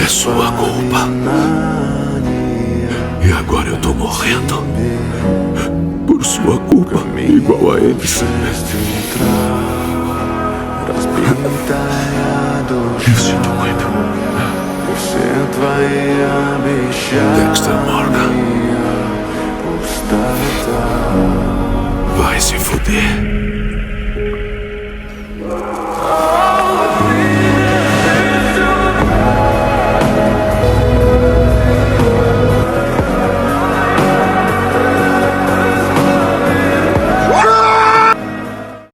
É sua culpa. E agora eu tô morrendo. Por sua culpa, igual a eles. Eu sinto muito. Dexter Morgan. Vai se fuder.